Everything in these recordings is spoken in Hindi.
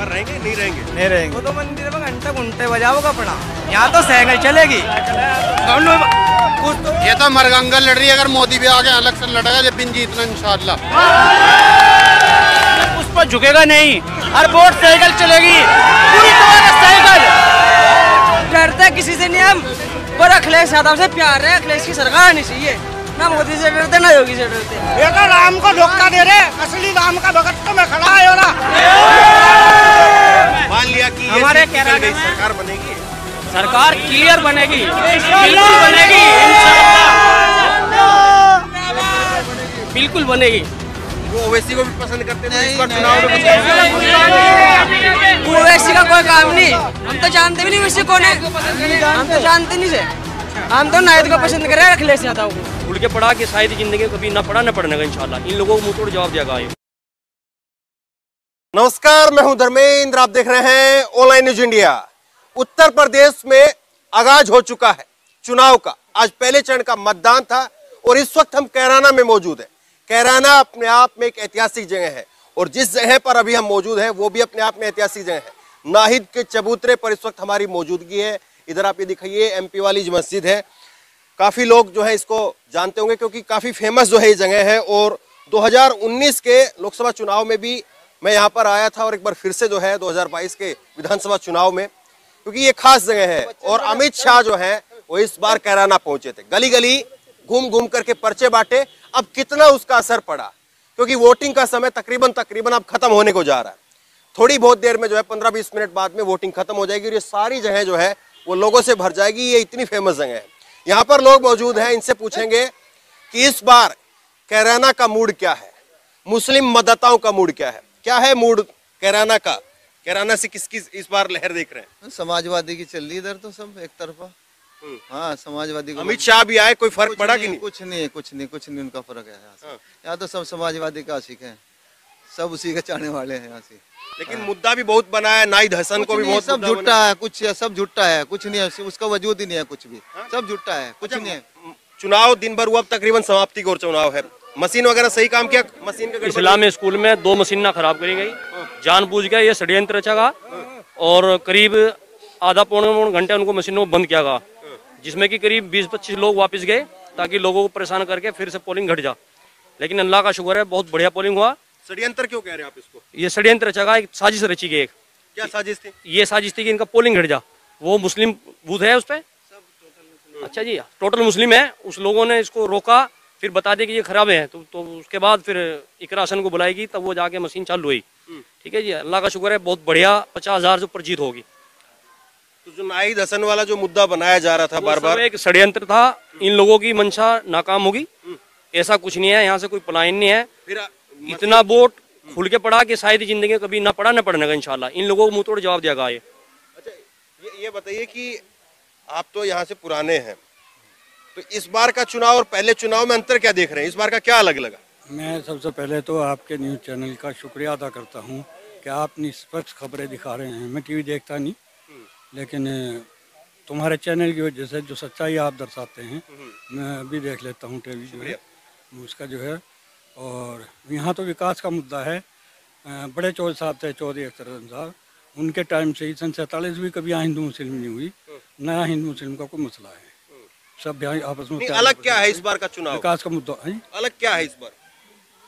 बार रहेंगे नहीं रहेंगे? नहीं रहेंगे। वो तो मंदिर में घंटे घंटे बजाओ कपड़ा, यहाँ तो साइकिल चलेगी। ये तो मरगंगल लड़ रही है, अगर मोदी भी आगे इलेक्शन लड़ेगा जब बिन जीतना इंशाल्लाह। उस पर झुकेगा नहीं, हर वोट साइकिल चलेगी, पूरी तरह साइकिल। डरते किसी से नहीं हम, पर अखिलेश यादव से प्यार है, अखिलेश की सरकार आनी चाहिए, ना मोदी से डरते ना योगी से डरते। ये तो राम को धोखा दे रहे, असली राम का भगत तो मैं खड़ा है। मान लिया कि हमारे सरकार बनेगी, सरकार क्लियर बनेगी, बिल्कुल बनेगी, बिल्कुल बनेगी। वो ओवैसी को भी पसंद करते हैं, इस बार चुनाव में ओवैसी का कोई काम नहीं, हम तो जानते भी नहीं ओवैसी कौन है, हम तो जानते नहीं से, हम तो नायद को पसंद कर रहे हैं, अखिलेश यादव को। उड़ के पड़ा कि शायद जिंदगी कभी ना पड़ा ना पड़ने का इंशाल्लाह। इन लोगों को मुंह तोड़ जवाब देगा ये। नमस्कार, मैं हूं धर्मेंद्र, आप देख रहे हैं online news India. Uttar Pradesh में आगाज हो चुका है चुनाव का। आज पहले चरण का मतदान था और इस वक्त हम कैराना में मौजूद है। कैराना अपने आप में एक ऐतिहासिक जगह है और जिस जगह पर अभी हम मौजूद हैं वो भी अपने आप में ऐतिहासिक जगह है। नाहिद के चबूतरे पर इस वक्त हमारी मौजूदगी है। इधर आप ये दिखाइए, एमपी वाली जो मस्जिद है, काफी लोग जो है इसको जानते होंगे क्योंकि काफी फेमस जो है ये जगह है। और 2019 के लोकसभा चुनाव में भी मैं यहाँ पर आया था और एक बार फिर से जो है 2022 के विधानसभा चुनाव में, क्योंकि ये खास जगह है। और अमित शाह जो है वो इस बार कैराना पहुंचे थे, गली गली घूम घूम करके पर्चे बांटे। अब कितना उसका असर पड़ा, क्योंकि वोटिंग का समय तकरीबन अब खत्म होने को जा रहा है। थोड़ी बहुत देर में जो है 15-20 मिनट बाद में वोटिंग खत्म हो जाएगी और ये सारी जगह जो है वो लोगों से भर जाएगी। ये इतनी फेमस जगह है। यहाँ पर लोग मौजूद हैं, इनसे पूछेंगे कि इस बार कैराना का मूड क्या है, मुस्लिम मतदाताओं का मूड क्या है मूड कैराना का। कैराना से किसकी इस बार लहर देख रहे हैं? समाजवादी की चल रही इधर तो सब एक तरफा। हाँ, समाजवादी। अमित शाह भी आए, कोई फर्क पड़ा कि नहीं? कुछ नहीं उनका फर्क है। यहाँ तो सब समाजवादी का आशिक है, सब उसी के चाहने वाले हैं यहाँ से। लेकिन मुद्दा भी बहुत बना है, नाहिद हसन को भी बहुत सब झूठा है, सब झूठा है, कुछ नहीं है, उसका वजूद ही नहीं है, कुछ भी सब झूठा है, कुछ नहीं है। चुनाव दिन भर हुआ, अब तकरीबन समाप्ति को चुनाव है। मशीन वगैरह सही काम किया? मशीन का इस्लामी स्कूल में 2 मशीन खराब करी गई, जानबूझ के ये षड्यंत्र रचा गया और करीब आधा पौने घंटे उनको मशीनों को बंद किया गया, जिसमें कि करीब 20-25 लोग वापस गए ताकि लोगों को परेशान करके फिर से पोलिंग घट जा। लेकिन अल्लाह का शुक्र है, बहुत बढ़िया पोलिंग हुआ। षड्यंत्र क्यों कह रहे हैं आप इसको? ये षड्यंत्र रचा गया, एक साजिश रची गई। क्या साजिश थी? ये साजिश थी कि इनका पोलिंग घट जा। वो मुस्लिम बूथ है उस पर, अच्छा जी, टोटल मुस्लिम है। उस लोगों ने इसको रोका, फिर बता दिया कि ये खराब है, तो उसके बाद फिर इकरा हसन को बुलाएगी, तब वो जाके मशीन चालू हुई। ठीक है जी, अल्लाह का शुक्र है, बहुत बढ़िया 50,000 जो पर जीत होगी। तो जो नाहिद हसन वाला जो मुद्दा बनाया जा रहा था बार बार, एक षड्यंत्र था। इन लोगों की मंशा नाकाम होगी, ऐसा कुछ नहीं है। यहाँ से कोई पलायन नहीं है। फिर इतना वोट खुल के पड़ा कि शायद जिंदगी कभी ना पड़ा ना पड़ने का इंशाल्लाह। इन लोगों को मुंह तोड़ जवाब देगा ये। अच्छा, ये बताइए कि आप तो यहाँ से पुराने हैं, तो इस बार का चुनाव और पहले चुनाव में अंतर क्या देख रहे हैं? इस बार का क्या अलग लगा? मैं सबसे पहले तो आपके न्यूज़ चैनल का शुक्रिया अदा करता हूँ कि आप निष्पक्ष खबरें दिखा रहे हैं। मैं टीवी देखता नहीं, लेकिन तुम्हारे चैनल की वजह से जो सच्चाई आप दर्शाते हैं मैं भी देख लेता हूँ टीवी जो है उसका जो है। और यहाँ तो विकास का मुद्दा है। बड़े चौधरी साहब थे, चौधरी अख्तर साहब, उनके टाइम से ही सन 47 भी कभी यहाँ हिंदू मुस्लिम नहीं हुई, नया हिंदू मुस्लिम का कोई मसला है। सब आपस में अलग क्या है इस बार का चुनाव? विकास का मुद्दा है। अलग क्या है इस बार?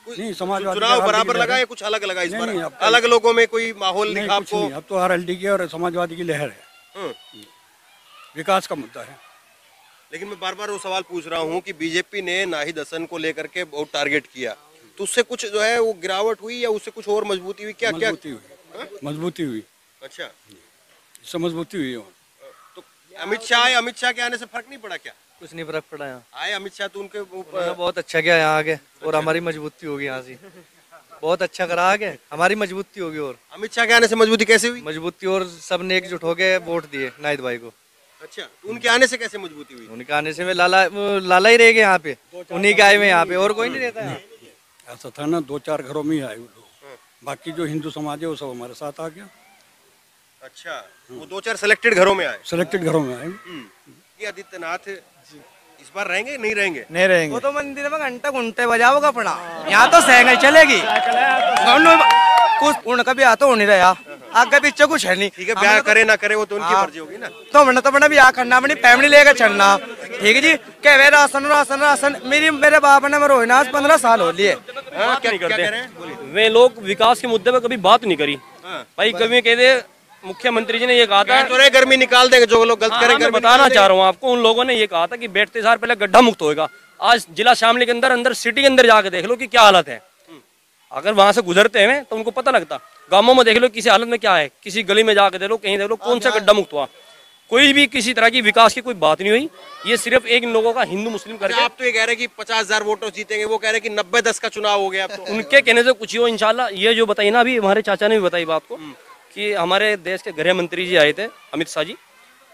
नहीं, समाजवादी चुनाव बराबर लगा या कुछ अलग लगा इस बार? अलग लोगों में कोई माहौल दिखा आपको? अब तो आरएलडी की और समाजवादी की लहर है। विकास का मुद्दा है। लेकिन मैं बार बार वो सवाल पूछ रहा हूँ कि बीजेपी ने नाहिद हसन को लेकर के बहुत टारगेट किया, तो उससे कुछ जो है वो गिरावट हुई या उससे कुछ और मजबूती हुई? क्या मजबूती हुई। अच्छा, इससे मजबूती हुई। तो अमित शाह के आने से फर्क नहीं पड़ा क्या? कुछ नहीं फर्क पड़ा। यहाँ आए अमित शाह तो उनके बहुत अच्छा किया यहाँ आगे, और हमारी मजबूती होगी यहाँ से। बहुत अच्छा करा आगे, हमारी मजबूती होगी। और अमित शाह के आने से मजबूती कैसे हुई? मजबूती, और सबने एकजुट होकर वोट दिए नाहिद भाई को। अच्छा, तो उनके आने से कैसे मजबूती हुई? उनके आने से लाला ही रहेगा यहाँ पे, उन्हीं के आए में यहाँ पे, और कोई नहीं रहता है। ऐसा था ना, 2-4 घरों में ही आए वो लोग, बाकी जो हिंदू समाज है वो सब हमारे साथ आ गया। अच्छा, वो 2-4 सिलेक्टेड घरों में आए? सिलेक्टेड घरों में आए। ये आदित्यनाथ इस बार रहेंगे नहीं रहेंगे? नहीं रहेंगे। वो तो मंदिर में घंटे घंटे बजाओ कपड़ा, यहाँ तो साइकिल चलेगी। कुछ उनका भी आता हो नहीं रहा, आगे पीछे कुछ है नहीं। ठीक है, ब्याह करे ना करे वो तो उनकी मर्जी होगी ना। तो मैंने ब्याह करना अपनी फैमिली लेकर चलना, ठीक है जी। कह वे राशन राशन राशन, मेरे बाप ने मरो आज 15 साल हो लिए। क्या नहीं करते वे लोग, विकास के मुद्दे पर कभी बात नहीं करी भाई। कभी कहते मुख्यमंत्री जी ने ये कहा था तो रे गर्मी निकाल देंगे जो लोग गलत करेंगे। बताना चाह रहा हूँ आपको, उन लोगों ने ये कहा था कि बैठते सार पहले गड्ढा मुक्त होएगा। आज जिला शामली के अंदर सिटी के अंदर जाके देख लो कि क्या हालत है। अगर वहां से गुजरते हैं तो उनको पता लगता। गांवों में देख लो किसी हालत में क्या है, किसी गली में जाके देख लो, कहीं देख लो कौन सा गड्ढा मुक्त हुआ। कोई भी किसी तरह की विकास की कोई बात नहीं हुई। ये सिर्फ एक इन लोगों का हिंदू मुस्लिम करके। आप तो ये कह रहे हैं कि 50,000 वोटों जीतेंगे, वो कह रहे हैं कि 90-10 का चुनाव हो गया। तो उनके कहने से कुछ ही हो इंशाल्लाह। ये जो बताई ना अभी हमारे चाचा ने भी बताई बात को कि हमारे देश के गृह मंत्री जी आए थे अमित शाह जी।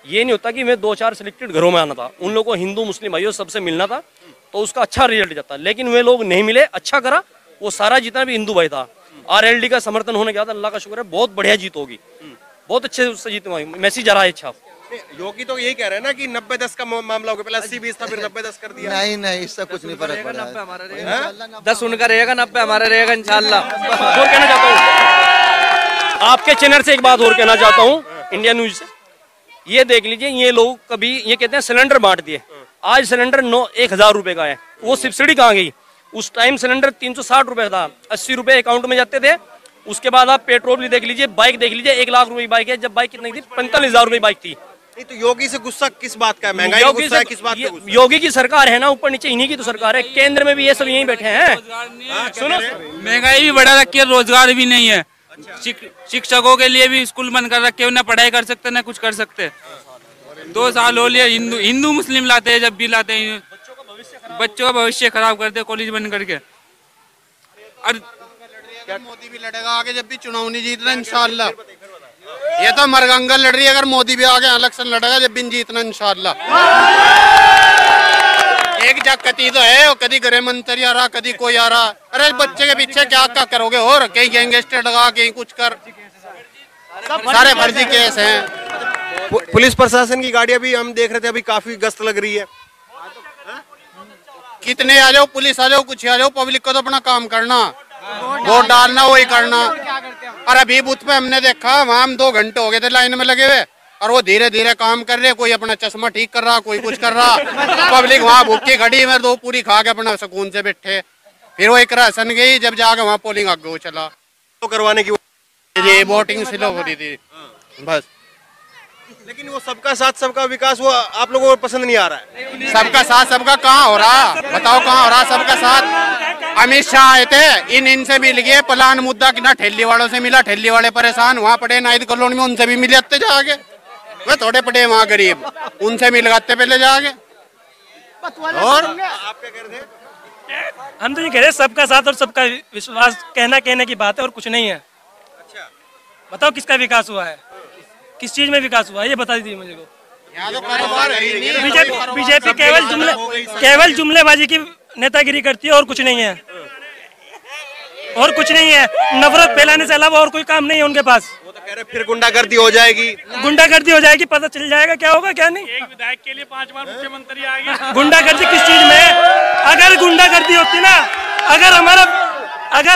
ये नहीं होता कि मैं 2-4 सिलेक्टेड घरों में आना था, उन लोगों को हिंदू मुस्लिम भाइयों सबसे मिलना था तो उसका अच्छा रिजल्ट जाता। लेकिन वे लोग नहीं मिले, अच्छा करा वो सारा जितना भी हिंदू भाई था। RLD का समर्थन होने गया था, अल्लाह का शुक्र है बहुत बढ़िया जीत होगी, बहुत अच्छे उससे जीत हुई। मैसेज आ रहा है अच्छा। योगी तो यही कह रहे हैं ना कि 90-10 का मामला हो गया, पहले 80-20 था फिर 90-10 कर दिया। नहीं इससे कुछ नहीं फर्क पड़ा है। 10 उनका रहेगा, 90 हमारा रहेगा इंशाल्लाह। और कहना चाहता हूँ आपके चैनल से एक बात और कहना चाहता हूँ, इंडिया न्यूज से। ये देख लीजिए, ये लोग कभी ये कहते हैं सिलेंडर बांट दिए। आज सिलेंडर 1000 रुपए का है, वो सब्सिडी कहाँ गई? उस टाइम सिलेंडर 360 रुपए था, 80 रुपए अकाउंट में जाते थे। उसके बाद आप पेट्रोल भी देख लीजिए, बाइक देख लीजिए, 1 लाख रुपए की बाइक है। जब बाइक कितनी थी? 45,000 रुपए बाइक थी। नहीं तो योगी से गुस्सा किस बात का है? महंगाई का गुस्सा है, किस बात का गुस्सा? योगी की सरकार है ना, ऊपर नीचे इन्हीं की तो सरकार है। केंद्र में भी ये सब यहीं बैठे हैं। सुनो, महंगाई भी बढ़ा रखी है, रोजगार भी नहीं है। शिक्षकों के लिए भी स्कूल बंद कर रखे, ना पढ़ाई कर सकते ना कुछ कर सकते। 2 साल हो लिए हिंदू मुस्लिम लाते हैं, जब भी लाते हैं बच्चों का भविष्य खराब करते, कॉलेज बंद करके। और मोदी भी लड़ेगा आगे, जब भी चुनाव नहीं जीतना इंशाल्लाह। ये तो मरगंगल लड़ रही है, अगर मोदी भी आगे इलेक्शन लड़ेगा जब भी जीतना इंशाल्लाह। एक जाकती तो है, कभी गृह मंत्री आ रहा, कभी कोई आ रहा। अरे बच्चे के पीछे क्या करोगे? और कहीं गैंगस्टर लगा, कहीं कुछ कर, सारे फर्जी केस हैं। पुलिस प्रशासन की गाड़ियां भी हम देख रहे थे, अभी काफी गश्त लग रही है। कितने आ जाओ, पुलिस आ जाओ, कुछ आ जाओ, पब्लिक को तो अपना काम करना, वोट डालना, वही करना। और अभी बूथ पे हमने देखा, वहाँ हम 2 घंटे हो गए थे लाइन में लगे हुए, और वो धीरे धीरे काम कर रहे। कोई अपना चश्मा ठीक कर रहा, कोई कुछ कर रहा। पब्लिक वहाँ भूखी खड़ी में 2 पूरी खा के अपना सुकून से बैठे। फिर वो एक राशन गई, जब जाके वहाँ पोलिंग आगे चला तो करवाने की वोटिंग स्लो हो रही थी बस। लेकिन वो सबका साथ सबका विकास, वो आप लोगों को पसंद नहीं आ रहा है। सबका साथ सबका कहाँ हो रहा? बताओ कहाँ हो रहा सबका साथ? अमित शाह आए थे, इनसे मिल गए। प्लान मुद्दा कितना ठेली वालों से मिला, ठेली वाले परेशान वहाँ पड़े नाइट कॉलोनी में, उनसे भी मिल जाते जाके। वे थोड़े पड़े वहाँ गरीब, उनसे मिल गाते पहले जाके। और आप क्या कह रहे थे? हम तो ये कह रहे सबका साथ और सबका विश्वास, कहने की बात है और कुछ नहीं है। अच्छा बताओ किसका विकास हुआ है, किस चीज में विकास हुआ है, ये बता दीजिए मुझे को। बीजेपी केवल जुमलेबाजी की नेतागिरी करती है और कुछ नहीं है, और कुछ नहीं है। नफरत फैलाने से अलावा और कोई काम नहीं है उनके पास। वो तो कह रहे फिर गुंडागर्दी हो जाएगी, गुंडागर्दी हो जाएगी, पता चल जाएगा क्या होगा क्या नहीं। एक विधायक के लिए 5 बार मुख्यमंत्री आ गए। गुंडागर्दी किस चीज में? अगर गुंडागर्दी होती ना, अगर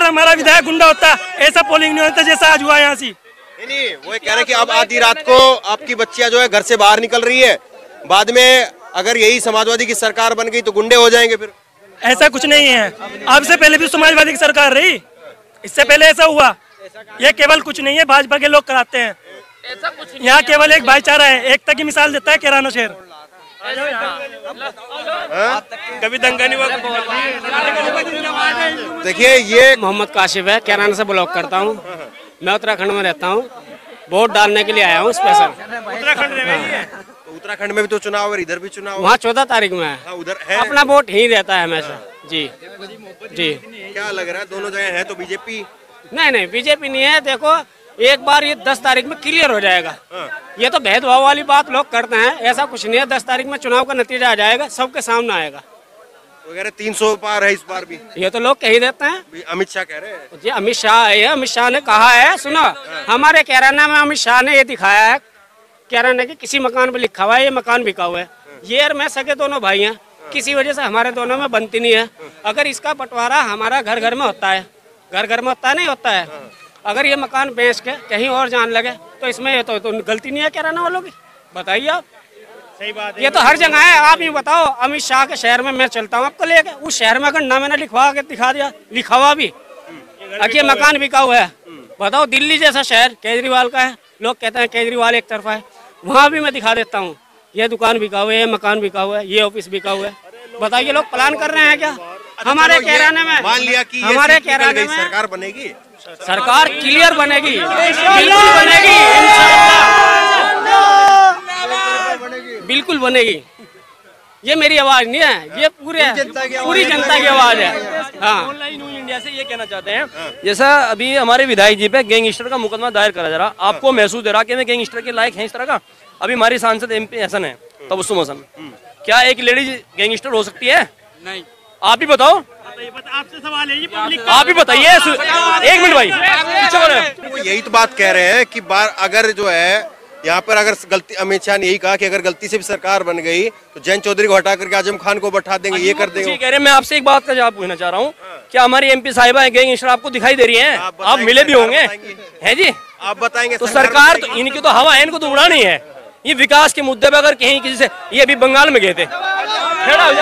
हमारा विधायक गुंडा होता, ऐसा पोलिंग नहीं होता जैसा आज हुआ यहाँ से। नहीं, वो कह रहे हैं कि अब आधी रात को आपकी बच्चियां जो है घर से बाहर निकल रही है, बाद में अगर यही समाजवादी की सरकार बन गई तो गुंडे हो जाएंगे फिर। ऐसा कुछ नहीं है, अब से पहले भी समाजवादी की सरकार रही, इससे पहले ऐसा हुआ। ये केवल कुछ नहीं है, भाजपा के लोग कराते हैं। यहाँ केवल एक भाईचारा है, एकता की मिसाल देता है किराना शहर। कभी दंगा नहीं हुआ। देखिए, ये मोहम्मद काशिफ है, कैराना से ब्लॉग करता हूँ। मैं उत्तराखंड में रहता हूँ, वोट डालने के लिए आया हूँ स्पेशल। उत्तराखंड में भी तो चुनाव है, इधर भी चुनाव, वहाँ 14 तारीख में है। हाँ, उधर है। अपना वोट ही रहता है हमेशा। जी जी। क्या लग रहा है, दोनों जगह है तो बीजेपी? नहीं, बीजेपी नहीं है। देखो, एक बार ये 10 तारीख में क्लियर हो जाएगा। ये तो भेदभाव वाली बात लोग करते हैं, ऐसा कुछ नहीं है। 10 तारीख में चुनाव का नतीजा आ जाएगा, सबके सामने आएगा। वगैरह 300 पार है इस बार भी, ये तो लोग कह ही देते हैं। अमित शाह कह रहे हैं। जी, अमित शाह है, अमित शाह ने कहा है। सुनो, हमारे कैराना में अमित शाह ने ये दिखाया है, कैराना के किसी मकान पर लिखा हुआ है ये मकान बिका हुआ है। ये और मैं सगे दोनों भाई हैं, किसी वजह से हमारे दोनों में बनती नहीं है। अगर इसका बंटवारा हमारा घर घर में होता है, घर घर में होता है, नहीं होता है, अगर ये मकान बेच के कहीं और जान लगे तो इसमें ये तो गलती नहीं है किराना वालों की, बताइए आप। सही बात है, ये तो हर जगह है। आप ये बताओ, अमित शाह के शहर में मैं चलता हूँ आपको लेके, उस शहर में अगर ना मैंने लिखवा के दिखा दिया, लिखा हुआ भी ये मकान बिका हुआ है, बताओ दिल्ली जैसा शहर केजरीवाल का है, लोग कहते हैं केजरीवाल एक तरफा है, वहाँ भी मैं दिखा देता हूँ ये दुकान बिका हुआ है, ये मकान बिका हुआ है, ये ऑफिस बिका हुआ है। बताइए लोग प्लान कर रहे हैं क्या? हमारे कैराने में मान लिया कि हमारे कैराने में सरकार बनेगी, सरकार क्लियर बनेगी, बिल्कुल बनेगी, इंशाअल्लाह बिल्कुल बनेगी। ये मेरी आवाज नहीं है, ये पूरी जनता की आवाज है। हाँ, ऑनलाइन न्यूज़ इंडिया से ये कहना चाहते हैं, जैसा अभी हमारे विधायक जी पे गैंगस्टर का मुकदमा दायर करा जा रहा, आपको महसूस दे रहा कि वे गैंगस्टर के लायक हैं इस तरह का? अभी हमारी सांसद MP हसन है तबस्सुम हसन, क्या एक लेडीज गैंगस्टर हो सकती है? नहीं, आप ही बताओ, आपसे सवाल है, ये पब्लिक आप ही बताइए। एक मिनट भाई, वो यही तो बात कह रहे हैं कि अगर जो है यहाँ पर अगर गलती, अमित शाह ने यही कहा कि अगर गलती से भी सरकार बन गई तो जयंत चौधरी को हटा करके आजम खान को बैठा देंगे, ये कर देंगे। कह रहे हैं, मैं आपसे एक बात का जवाब पूछना चाह रहा हूँ, क्या हमारी MP साहिबा गैंगस्टर आपको दिखाई दे रही हैं? आप मिले भी होंगे, है जी? आप बताएंगे। तो सरकार तो इनकी तो हवा है, इनको तो उड़ानी है। ये विकास के मुद्दे पे अगर कहीं किसी से, ये अभी बंगाल में गए थे, खड़ा हो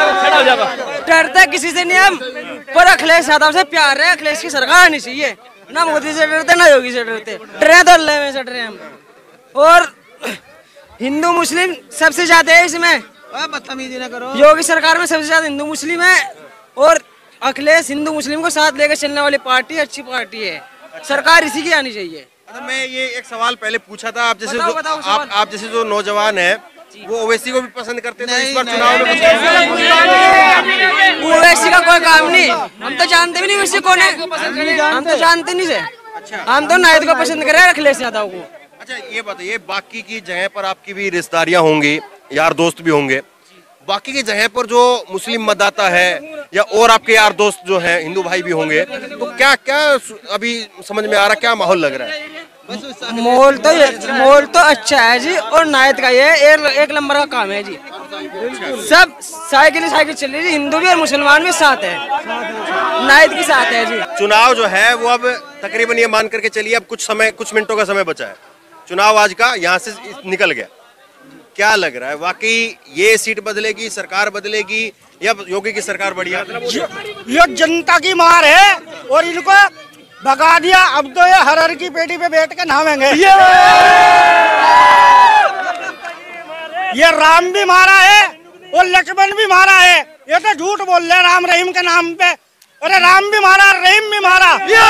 जाएगा। डरते किसी से नहीं हम, पर अखिलेश यादव से प्यार है, अखिलेश की सरकार आनी चाहिए, ना मोदी से डरते ना योगी से डरते, डरे तो अल्लाह में से डरे हम। और हिंदू मुस्लिम सबसे ज्यादा है इसमें, बदतमीजी ना करो। योगी सरकार में सबसे ज्यादा हिंदू मुस्लिम है, और अखिलेश हिंदू मुस्लिम को साथ लेकर चलने वाली पार्टी अच्छी पार्टी है, सरकार इसी की आनी चाहिए। मैं ये एक सवाल पहले पूछा था, आप जैसे बताओ, आप जैसे जो नौजवान है वो ओवैसी को भी पसंद करते थे, इस बार चुनाव में ओवैसी का कोई काम नहीं, हम तो जानते भी नहीं ओवैसी कौन है, हम तो जानते नहीं से, हम तो नायद को पसंद कर रहे हैं, अखिलेश यादव को। अच्छा ये बताइए, बाकी की जगह पर आपकी भी रिश्तेदारियां होंगी, यार दोस्त भी होंगे, बाकी की जगह पर जो मुस्लिम मतदाता है या और आपके यार दोस्त जो हैं हिंदू भाई भी होंगे, तो क्या क्या अभी समझ में आ रहा, क्या माहौल लग रहा है? माहौल तो अच्छा है जी, और नायद का ये एक नंबर का काम है जी, सब साइकिल चल रही है, हिंदू भी और मुसलमान भी साथ है, नायद के साथ है जी। चुनाव जो है वो अब तकरीबन ये मान करके चलिए, अब कुछ मिनटों का समय बचा है, चुनाव आज का यहाँ से निकल गया, क्या लग रहा है वाकई ये सीट बदलेगी, सरकार बदलेगी, या योगी की सरकार बढ़िया? ये जनता की मार है, और इनको भगा दिया, अब तो ये हर की पेटी पे बैठ के नहावेंगे। ये राम भी मारा है और लक्ष्मण भी मारा है, ये तो झूठ बोल रहे राम रहीम के नाम पे, अरे राम भी मारा, रहीम भी मारा, ये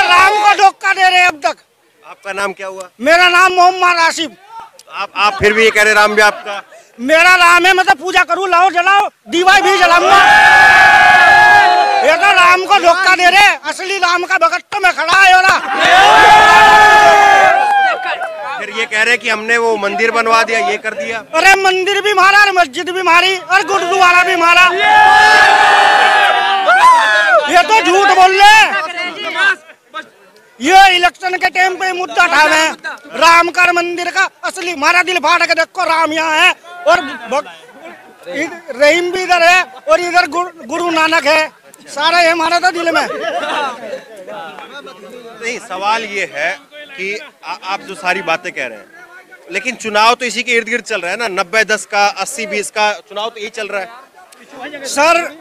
राम को धोखा दे रहे अब तक। आपका नाम क्या हुआ? मेरा नाम मोहम्मद आसिफ। आप फिर भी ये कह रहे राम भी आपका? मेरा राम है, मतलब पूजा करूँ, लाओ जलाओ, दीवा भी जलाऊंगा। ये तो राम को धोखा दे रहे, असली राम का भगत तो मैं खड़ा है। फिर ये कह रहे कि हमने वो मंदिर बनवा दिया, ये कर दिया। अरे मंदिर भी मारा और मस्जिद भी मारी और गुरुद्वारा भी मारा, ये तो झूठ बोल रहे। ये इलेक्शन के टाइम पे मुद्दा उठावे, राम का मंदिर का असली, हमारा दिल फाड़ के देखो, राम यहाँ है और रहीम भी इधर है और इधर गुरु नानक है, सारा है हमारा तो दिल में। नहीं, सवाल ये है कि आप जो सारी बातें कह रहे हैं, लेकिन चुनाव तो इसी के इर्द गिर्द चल रहा है ना, 90-10 का, 80-20 का चुनाव तो यही चल रहा है। सर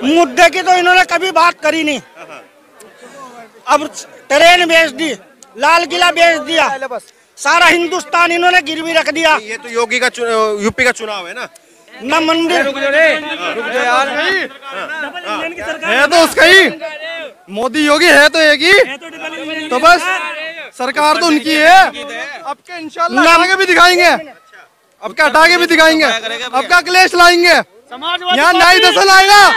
मुद्दे की तो इन्होंने कभी बात करी नहीं, अब ट्रेन बेच दी, लाल किला बेच दिया, सारा हिंदुस्तान इन्होंने गिरवी रख दिया। ये तो योगी का यूपी का चुनाव है ना, न मंदिर है तो उसका ही, मोदी योगी है तो एक ही, तो बस सरकार तो उनकी है। अब क्या इंशाल्लाह हटा के भी दिखाएंगे, अब क्या हटा के भी दिखाएंगे, अब क्या क्लेश लाएंगे, यहाँ न्याय दर्शन आएगा।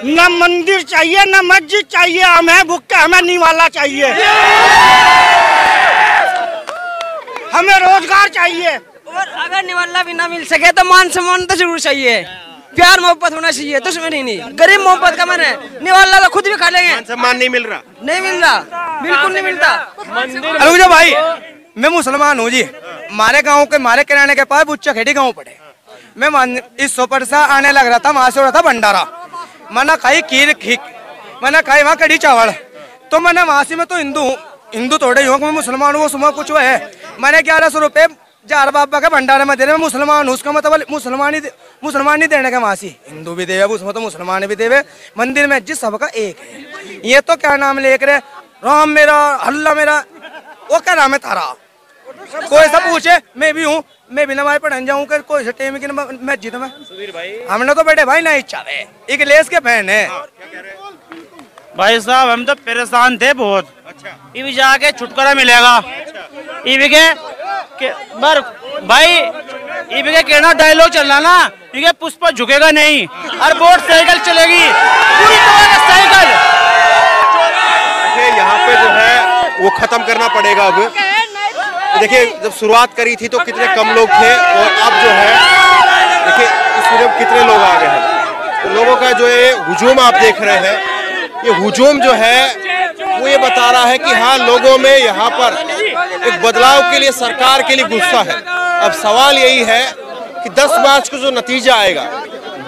न मंदिर चाहिए न मस्जिद चाहिए, हमें भूखे, हमें निवाला चाहिए, हमें रोजगार चाहिए, और अगर निवाला भी ना मिल सके तो मान सम्मान तो जरूर चाहिए, प्यार मोहब्बत होना चाहिए, दुश्मनी नहीं। गरीब मोहब्बत का मन है, निवाला तो खुद भी खा लेंगे। सम्मान नहीं मिल रहा, नहीं मिल रहा, बिल्कुल नहीं मिलता। अरे भाई मैं मुसलमान हूँ जी, हमारे गाँव के, हमारे किराने के पास बुच्चा खेड़ी गाँव पड़े, मैं इस सोपर से आने लग रहा था, वहां से हो रहा था भंडारा, मना खाई खीर मैंने खाई वहाँ कड़ी चावल, तो मैंने वहाँ से, मैं तो हिंदू थोड़े ही हूँ, मैं मुसलमान हूँ, वो सुबह कुछ है। मैंने 1100 रुपये जार बाबा के भंडारे में दे रहे, मैं मुसलमान हूँ, उसका मतलब मुसलमान नहीं देने का। वहाँ से हिंदू भी देवे, उसमें तो मुसलमान भी देवे। मंदिर में जिस सबका एक है। ये तो क्या नाम लेकर राम मेरा, अल्लाह मेरा, वो क्या नाम है थारा? कोई सब पूछे, मैं भी हूँ, मैं भी नमाज पढ़ने जाऊँ कोई से टेम की मस्जिद में। हमने तो बेटे भाई नहीं इच्छा है, एक लेस के फैन है। भाई साहब हम तो परेशान थे बहुत। अच्छा। इवी जाके छुटकारा मिलेगा। इवी के बर भाई इवी के कहना डायलॉग चल रहा ना, इवी पुष्प झुकेगा नहीं और बोट साइकिल चलेगी पूरी तरह से साइकिल। देखिए यहाँ पे जो है वो खत्म करना पड़ेगा अब। देखिए जब शुरुआत करी थी तो कितने कम लोग थे और अब जो है देखिए इस वीडियो में कितने लोग आ गए हैं। तो लोगों का जो ये हुजूम आप देख रहे हैं, ये हुजूम जो है वो ये बता रहा है कि हाँ लोगों में यहाँ पर एक बदलाव के लिए, सरकार के लिए गुस्सा है। अब सवाल यही है कि 10 मार्च को जो नतीजा आएगा,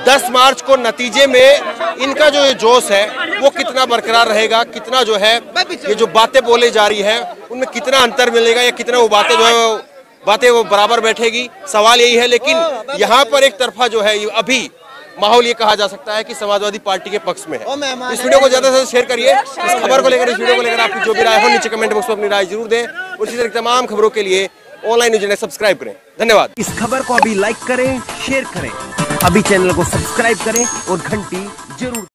10 मार्च को नतीजे में इनका जो ये जोश है वो कितना बरकरार रहेगा, कितना जो है ये जो बातें बोली जा रही है उनमें कितना अंतर मिलेगा या कितना वो बातें जो है वो बराबर बैठेगी, सवाल यही है। लेकिन यहाँ पर एक तरफा जो है अभी माहौल ये कहा जा सकता है कि समाजवादी पार्टी के पक्ष में है। इस वीडियो को ज्यादा से ज्यादा शेयर करिए। इस खबर को लेकर, इस वीडियो को लेकर आपकी जो भी राय हो नीचे कमेंट बॉक्स में अपनी राय जरूर दें। और इसी तरह तमाम खबरों के लिए ऑनलाइन न्यूज़ इंडिया सब्सक्राइब करें। धन्यवाद। इस खबर को अभी लाइक करें, शेयर करें, अभी चैनल को सब्सक्राइब करें और घंटी जरूर